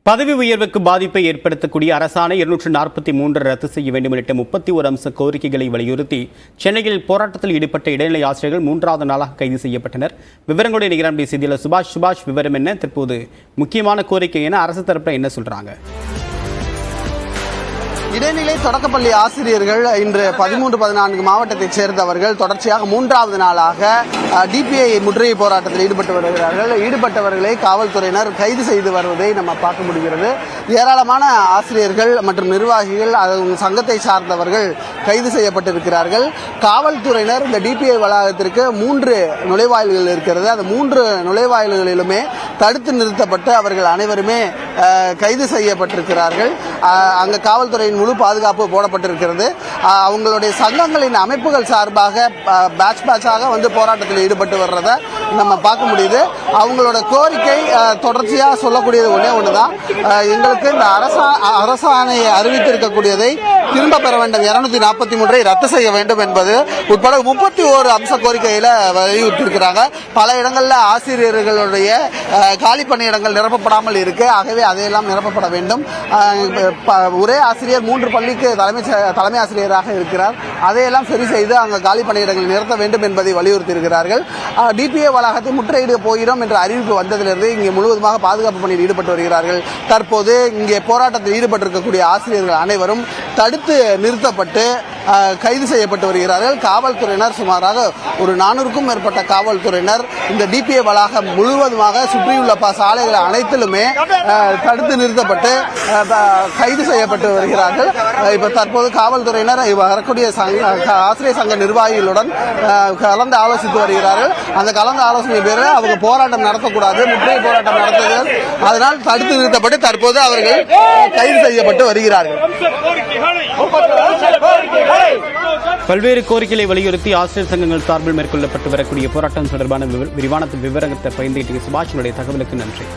பதவி உயர்வுக்கு பாதிப்பை ஏற்படுத்தக்கூடிய அரசாணை 243 ரத்து செய்ய வேண்டும் உள்ளிட்ட 31 அம்ச கோரிக்கைகளை வலியுறுத்தி சென்னையில் போராட்டத்தில் ஈடுபட்ட இடைநிலை ஆசிரியர்கள் 3வது நாளாக கைது செய்யப்பட்டனர். விவரங்களுடைய நிகழ்ச்சி செய்தியாளர் சுபாஷ் விவரம் என்ன? தற்போது முக்கியமான கோரிக்கை என அரசு தரப்புல என்ன சொல்றாங்க? இடைநிலை தொடக்கப்பள்ளி ஆசிரியர்கள் இன்று 13-14 மாவட்டத்தைச் சேர்ந்தவர்கள் தொடர்ச்சியாக 3வது நாளாக டிபிஐ முற்றுகை போராட்டத்தில் ஈடுபட்டு வருகிறார்கள். ஈடுபட்டவர்களை காவல்துறையினர் கைது செய்து வருவதை நம்ம பார்க்க முடிகிறது. ஏராளமான ஆசிரியர்கள் மற்றும் நிர்வாகிகள் சங்கத்தை சார்ந்தவர்கள் கைது செய்யப்பட்டிருக்கிறார்கள். காவல்துறையினர் இந்த டிபிஐ வளாகத்திற்கு 3 நுழைவாயில்கள் இருக்கிறது. அந்த 3 நுழைவாயில்களிலுமே தடுத்து நிறுத்தப்பட்டு அவர்கள் அனைவருமே கைது செய்யப்பட்டிருக்கிறார்கள். அங்கு காவல்துறையின் முழு பாதுகாப்பு போடப்பட்டிருக்கிறது. அவங்களுடைய சங்கங்களின் அமைப்புகள் சார்பாக பேட்சாக வந்து போராட்டத்தில் ஈடுபட்டு வர்றதை நம்ம பார்க்க முடியுது. அவங்களோட கோரிக்கை தொடர்ச்சியாக சொல்லக்கூடியது ஒண்ணுதான், எங்களுக்கு இந்த அரசாணையை அறிவித்திருக்கக்கூடியதை திரும்ப பெற வேண்டும், 243 ரத்து செய்ய வேண்டும் என்பது உட்பட 31 அம்ச கோரிக்கையில வலியுறுத்தியிருக்கிறாங்க. பல இடங்களில் ஆசிரியர்களுடைய காலி பணியிடங்கள் நிரப்பப்படாமல் இருக்கு. ஆகவே அதையெல்லாம் நிரப்பப்பட வேண்டும். ஒரே ஆசிரியர் 3 பள்ளிக்கு தலைமை ஆசிரியராக இருக்கிறார். அதையெல்லாம் சரி செய்து அங்கு காலி பணியிடங்கள் நிறுத்த வேண்டும் என்பதை வலியுறுத்தி இருக்கிறார்கள். டிபிஐ வளாகத்தை முற்றுகையிட போகிறோம் என்ற அறிவிப்பு வந்ததிலிருந்து இங்கே முழுவதுமாக பாதுகாப்பு பணியில் ஈடுபட்டு வருகிறார்கள். தற்போது இங்கே போராட்டத்தில் ஈடுபட்டிருக்கக்கூடிய ஆசிரியர்கள் அனைவரும் தடுத்து நிறுத்தப்பட்டு கைது செய்யப்பட்டு வருகிறார்கள். காவல்துறையினர் சுமாராக ஒரு 400க்கும் மேற்பட்ட காவல்துறையினர் இந்த டிபிஐ வளாகம் முழுவதுமாக சுற்றியுள்ள சாலைகள் அனைத்திலுமே தடுத்து நிறுத்தப்பட்டு கைது செய்யப்பட்டு வருகிறார்கள். இப்ப தற்போது காவல்துறையினர் வரக்கூடிய ஆசிரியர் சங்க நிர்வாகிகளுடன் கலந்து ஆலோசித்து வருகிறார்கள். அந்த கலந்து ஆலோசனை பேரில் அவங்க போராட்டம் நடத்தக்கூடாது, முற்றுகை போராட்டம் நடத்துகிறது, அதனால் தடுத்து நிறுத்தப்பட்டு தற்போது அவர்கள் கைது செய்யப்பட்டு வருகிறார்கள். பல்வேறு கோரிக்கைகளை வலியுறுத்தி ஆசிரியர் சங்கங்கள் சார்பில் மேற்கொள்ளப்பட்டு வரக்கூடிய போராட்டம் தொடர்பான விரிவான விவரத்தை பகிர்ந்துகிட்டு சுபாஷனுடைய தகவலுக்கு நன்றி.